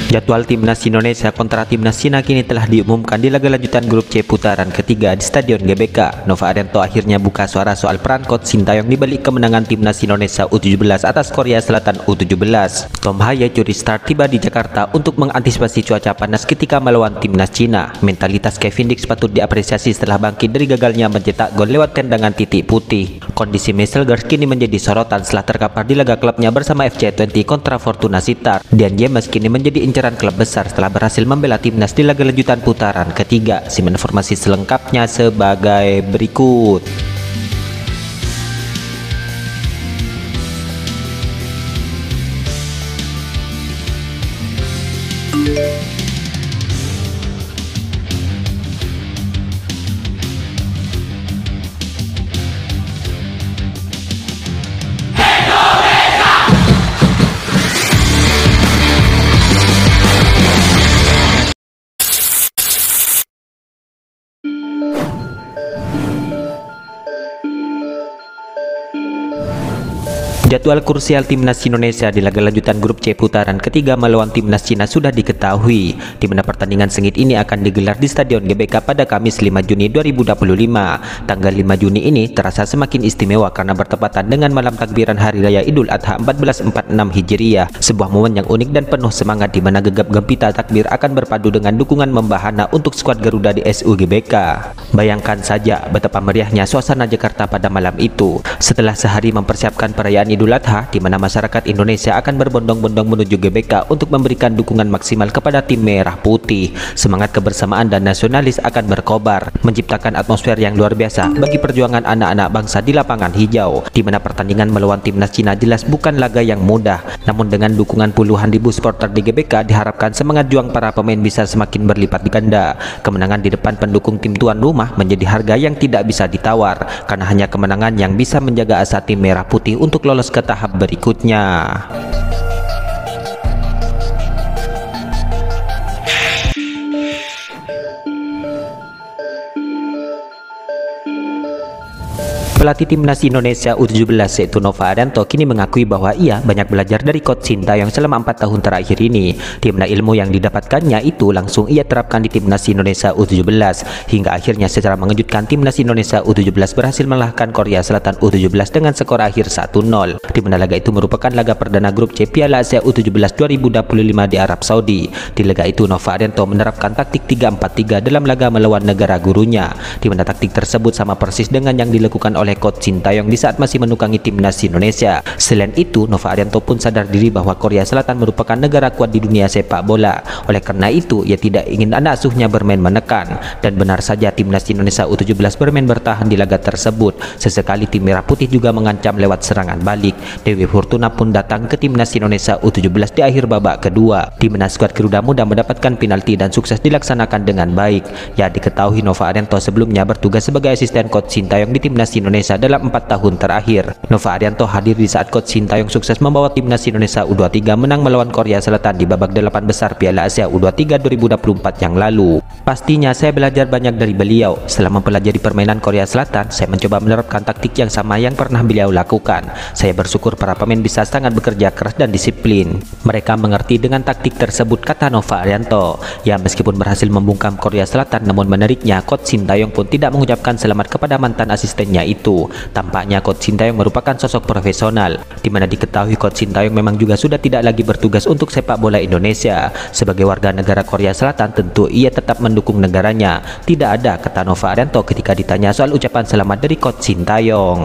Jadwal timnas Indonesia kontra timnas Cina kini telah diumumkan di laga lanjutan grup C putaran ketiga di Stadion GBK. Nova Arianto akhirnya buka suara soal peran Coach Sintayong di balik kemenangan timnas Indonesia U17 atas Korea Selatan U17. Tom Haye curi start tiba di Jakarta untuk mengantisipasi cuaca panas ketika melawan timnas Cina. Mentalitas Kevin Dix patut diapresiasi setelah bangkit dari gagalnya mencetak gol lewat tendangan titik putih. Kondisi Messelgers kini menjadi sorotan setelah terkapar di laga klubnya bersama FC20 kontra Fortuna Sittard. Dan James kini menjadi incaran klub besar setelah berhasil membela timnas di laga lanjutan putaran ketiga. Simak informasi selengkapnya sebagai berikut. Jadwal krusial timnas Indonesia di laga lanjutan grup C putaran ketiga melawan timnas Cina sudah diketahui, di mana pertandingan sengit ini akan digelar di Stadion GBK pada Kamis 5 Juni 2025. Tanggal 5 Juni ini terasa semakin istimewa karena bertepatan dengan malam takbiran Hari Raya Idul Adha 1446 Hijriah, sebuah momen yang unik dan penuh semangat di mana gegap gempita takbir akan berpadu dengan dukungan membahana untuk skuad Garuda di SU GBK. Bayangkan saja betapa meriahnya suasana Jakarta pada malam itu. Setelah sehari mempersiapkan perayaan Idul Adha, di mana masyarakat Indonesia akan berbondong-bondong menuju GBK untuk memberikan dukungan maksimal kepada tim merah putih. Semangat kebersamaan dan nasionalis akan berkobar, menciptakan atmosfer yang luar biasa bagi perjuangan anak-anak bangsa di lapangan hijau, di mana pertandingan melawan timnas Cina jelas bukan laga yang mudah. Namun dengan dukungan puluhan ribu supporter di GBK, diharapkan semangat juang para pemain bisa semakin berlipat ganda. Kemenangan di depan pendukung tim tuan rumah menjadi harga yang tidak bisa ditawar, karena hanya kemenangan yang bisa menjaga asa tim merah putih untuk lolos ke tahap berikutnya. Pelatih timnas Indonesia U17 yaitu Nova Arianto kini mengakui bahwa ia banyak belajar dari Coach Sintayong selama 4 tahun terakhir ini, di mana ilmu yang didapatkannya itu langsung ia terapkan di timnas Indonesia U17 hingga akhirnya secara mengejutkan timnas Indonesia U17 berhasil mengalahkan Korea Selatan U17 dengan skor akhir 1-0, di mana laga itu merupakan laga perdana grup C Piala Asia U17 2025 di Arab Saudi. Di laga itu Nova Arianto menerapkan taktik 3-4-3 dalam laga melawan negara gurunya, di mana taktik tersebut sama persis dengan yang dilakukan oleh Coach Sintayong di saat masih menukangi timnas Indonesia. Selain itu, Nova Arianto pun sadar diri bahwa Korea Selatan merupakan negara kuat di dunia sepak bola. Oleh karena itu, ia tidak ingin anak asuhnya bermain menekan. Dan benar saja timnas Indonesia U17 bermain bertahan di laga tersebut. Sesekali tim merah putih juga mengancam lewat serangan balik. Dewi Fortuna pun datang ke timnas Indonesia U17 di akhir babak kedua, di mana skuad Garuda Muda mendapatkan penalti dan sukses dilaksanakan dengan baik. Ya, diketahui Nova Arianto sebelumnya bertugas sebagai asisten Coach Sintayong di timnas Indonesia dalam 4 tahun terakhir. Nova Arianto hadir di saat Coach Sintayong sukses membawa timnas Indonesia U23 menang melawan Korea Selatan di babak 8 besar Piala Asia U23 2024 yang lalu. Pastinya saya belajar banyak dari beliau. Setelah mempelajari permainan Korea Selatan, saya mencoba menerapkan taktik yang sama yang pernah beliau lakukan. Saya bersyukur para pemain bisa sangat bekerja keras dan disiplin. Mereka mengerti dengan taktik tersebut, kata Nova Arianto. Ya, meskipun berhasil membungkam Korea Selatan, namun menariknya Coach Sintayong pun tidak mengucapkan selamat kepada mantan asistennya itu. Tampaknya Coach Sintayong merupakan sosok profesional, di mana diketahui Coach Sintayong memang juga sudah tidak lagi bertugas untuk sepak bola Indonesia. Sebagai warga negara Korea Selatan, tentu ia tetap mendukung negaranya. Tidak ada, kata Nova Arianto ketika ditanya soal ucapan selamat dari Coach Sintayong.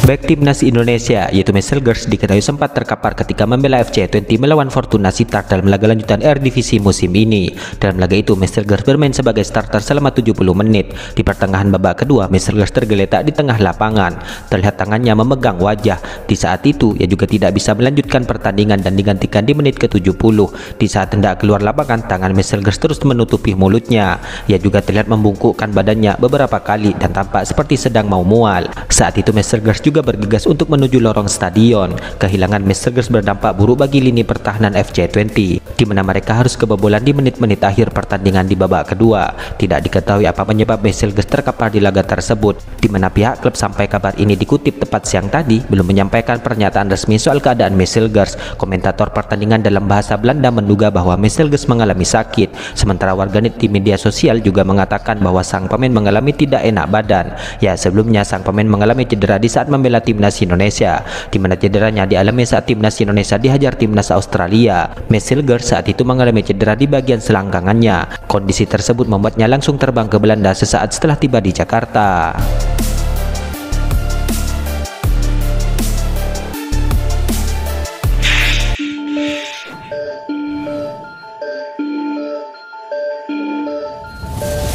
Back timnas Indonesia yaitu Messelgers diketahui sempat terkapar ketika membela FC20 melawan Fortuna Sittard dalam laga lanjutan Eredivisie musim ini. Dalam laga itu Messelgers bermain sebagai starter selama 70 menit. Di pertengahan babak kedua Messelgers tergeletak di tengah lapangan. Terlihat tangannya memegang wajah. Di saat itu ia juga tidak bisa melanjutkan pertandingan dan digantikan di menit ke-70. Di saat hendak keluar lapangan, tangan Messelgers terus menutupi mulutnya. Ia juga terlihat membungkukkan badannya beberapa kali dan tampak seperti sedang mau mual. Saat itu Messelgers juga juga bergegas untuk menuju lorong stadion. Kehilangan Meselgers berdampak buruk bagi lini pertahanan FC20, di mana mereka harus kebobolan di menit-menit akhir pertandingan di babak kedua. Tidak diketahui apa penyebab Meselgers terkapar di laga tersebut, di mana pihak klub sampai kabar ini dikutip tepat siang tadi belum menyampaikan pernyataan resmi soal keadaan Meselgers. Komentator pertandingan dalam bahasa Belanda menduga bahwa Meselgers mengalami sakit, sementara warganet di media sosial juga mengatakan bahwa sang pemain mengalami tidak enak badan. Ya, sebelumnya sang pemain mengalami cedera di saat membela timnas Indonesia, di mana cederanya dialami saat timnas Indonesia dihajar timnas Australia. Meselgers saat itu mengalami cedera di bagian selangkangannya. Kondisi tersebut membuatnya langsung terbang ke Belanda sesaat setelah tiba di Jakarta.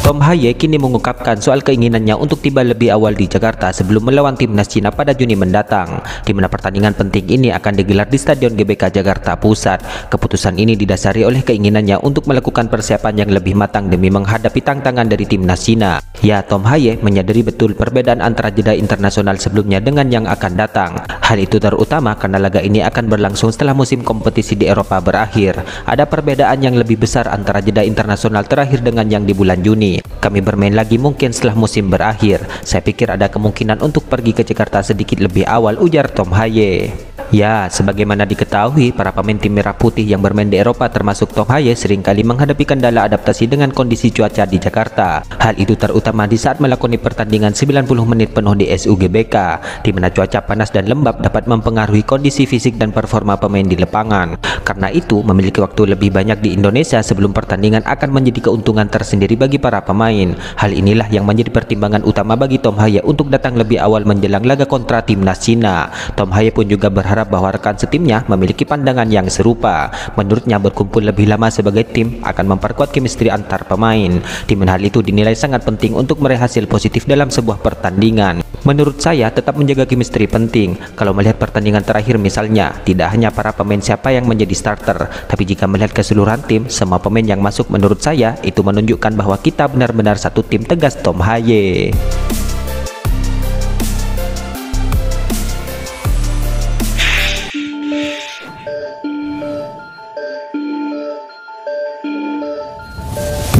Tom Hye kini mengungkapkan soal keinginannya untuk tiba lebih awal di Jakarta sebelum melawan timnas Cina pada Juni mendatang, di mana pertandingan penting ini akan digelar di Stadion GBK Jakarta Pusat. Keputusan ini didasari oleh keinginannya untuk melakukan persiapan yang lebih matang demi menghadapi tantangan dari timnas Cina. Ya, Tom Hye menyadari betul perbedaan antara jeda internasional sebelumnya dengan yang akan datang. Hal itu terutama karena laga ini akan berlangsung setelah musim kompetisi di Eropa berakhir. Ada perbedaan yang lebih besar antara jeda internasional terakhir dengan yang di bulan Juni. Kami bermain lagi mungkin setelah musim berakhir. Saya pikir ada kemungkinan untuk pergi ke Jakarta sedikit lebih awal, ujar Tom Hye. Ya, sebagaimana diketahui, para pemain tim merah putih yang bermain di Eropa termasuk Tom Hye seringkali menghadapi kendala adaptasi dengan kondisi cuaca di Jakarta. Hal itu terutama di saat melakoni pertandingan 90 menit penuh di SUGBK, di mana cuaca panas dan lembab dapat mempengaruhi kondisi fisik dan performa pemain di lapangan. Karena itu, memiliki waktu lebih banyak di Indonesia sebelum pertandingan akan menjadi keuntungan tersendiri bagi para pemain. Hal inilah yang menjadi pertimbangan utama bagi Tom Hye untuk datang lebih awal menjelang laga kontra timnas Cina. Tom Hye pun juga berharap bahwa rekan setimnya memiliki pandangan yang serupa. Menurutnya, berkumpul lebih lama sebagai tim akan memperkuat chemistry antar pemain, di mana hal itu dinilai sangat penting untuk meraih hasil positif dalam sebuah pertandingan. Menurut saya, tetap menjaga chemistry penting. Kalau melihat pertandingan terakhir misalnya, tidak hanya para pemain siapa yang menjadi starter, tapi jika melihat keseluruhan tim, semua pemain yang masuk menurut saya itu menunjukkan bahwa kita benar-benar satu tim, tegas Tom Hye.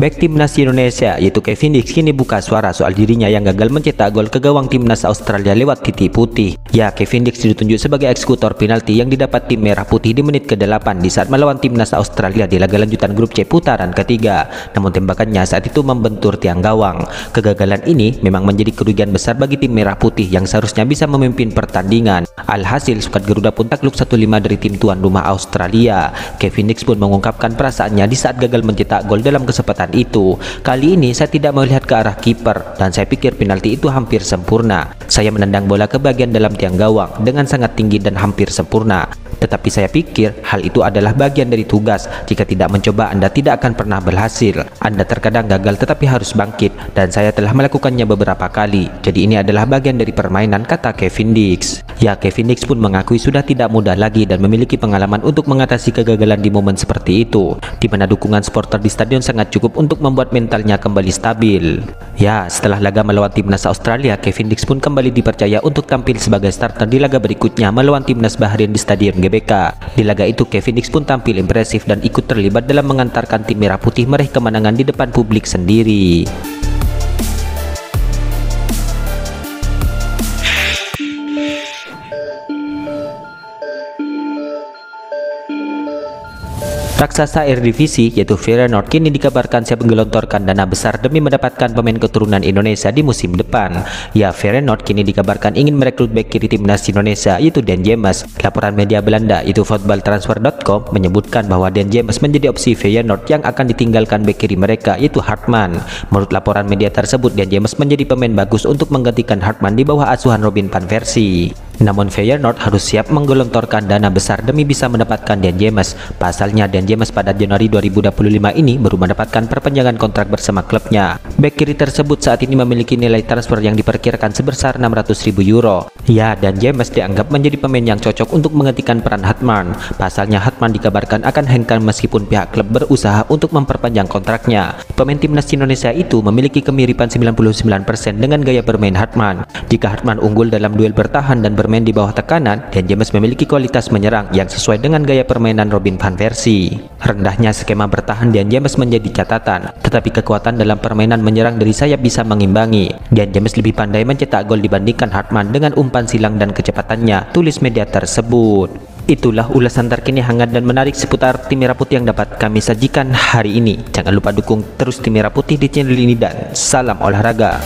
Bek timnas Indonesia yaitu Kevin Dix kini buka suara soal dirinya yang gagal mencetak gol ke gawang timnas Australia lewat titik putih. Ya, Kevin Dix ditunjuk sebagai eksekutor penalti yang didapat tim merah putih di menit ke-8 di saat melawan timnas Australia di laga lanjutan grup C putaran ketiga. Namun tembakannya saat itu membentur tiang gawang. Kegagalan ini memang menjadi kerugian besar bagi tim merah putih yang seharusnya bisa memimpin pertandingan. Alhasil, skuad Garuda pun takluk 1-5 dari tim tuan rumah Australia. Kevin Dix pun mengungkapkan perasaannya di saat gagal mencetak gol dalam kesempatan itu. Kali ini saya tidak melihat ke arah kiper dan saya pikir penalti itu hampir sempurna. Saya menendang bola ke bagian dalam tiang gawang dengan sangat tinggi dan hampir sempurna. Tetapi saya pikir hal itu adalah bagian dari tugas. Jika tidak mencoba, Anda tidak akan pernah berhasil. Anda terkadang gagal tetapi harus bangkit, dan saya telah melakukannya beberapa kali. Jadi ini adalah bagian dari permainan, kata Kevin Dix. Ya, Kevin Dix pun mengakui sudah tidak mudah lagi dan memiliki pengalaman untuk mengatasi kegagalan di momen seperti itu, di mana dukungan supporter di stadion sangat cukup untuk membuat mentalnya kembali stabil. Ya, setelah laga melawan timnas Australia, Kevin Dix pun kembali dipercaya untuk tampil sebagai starter di laga berikutnya melawan timnas Bahrain di Stadion GBK. Di laga itu, Kevin Dix pun tampil impresif dan ikut terlibat dalam mengantarkan tim merah putih meraih kemenangan di depan publik sendiri. Raksasa Eredivisie yaitu Feyenoord kini dikabarkan siap menggelontorkan dana besar demi mendapatkan pemain keturunan Indonesia di musim depan. Ya, Feyenoord kini dikabarkan ingin merekrut bek kiri timnas Indonesia yaitu Dan James. Laporan media Belanda yaitu voetbaltransfer.com menyebutkan bahwa Dan James menjadi opsi Feyenoord yang akan ditinggalkan bek kiri mereka yaitu Hartman. Menurut laporan media tersebut, Dan James menjadi pemain bagus untuk menggantikan Hartman di bawah asuhan Robin van Persie. Namun Feyenoord harus siap menggelontorkan dana besar demi bisa mendapatkan Dan James. Pasalnya Dan James pada Januari 2025 ini baru mendapatkan perpanjangan kontrak bersama klubnya. Bek kiri tersebut saat ini memiliki nilai transfer yang diperkirakan sebesar 600.000 euro. Ya, Dan James dianggap menjadi pemain yang cocok untuk menggantikan peran Hartman. Pasalnya Hartman dikabarkan akan hengkang meskipun pihak klub berusaha untuk memperpanjang kontraknya. Pemain timnas Indonesia itu memiliki kemiripan 99% dengan gaya bermain Hartman. Jika Hartman unggul dalam duel bertahan dan bermain di bawah tekanan, Dan James memiliki kualitas menyerang yang sesuai dengan gaya permainan Robin van Persie. Rendahnya skema bertahan Dan James menjadi catatan, tetapi kekuatan dalam permainan menyerang dari sayap bisa mengimbangi. Dan James lebih pandai mencetak gol dibandingkan Hartman dengan umpan silang dan kecepatannya, tulis media tersebut. Itulah ulasan terkini hangat dan menarik seputar tim Merah Putih yang dapat kami sajikan hari ini. Jangan lupa dukung terus tim Merah Putih di channel ini dan salam olahraga.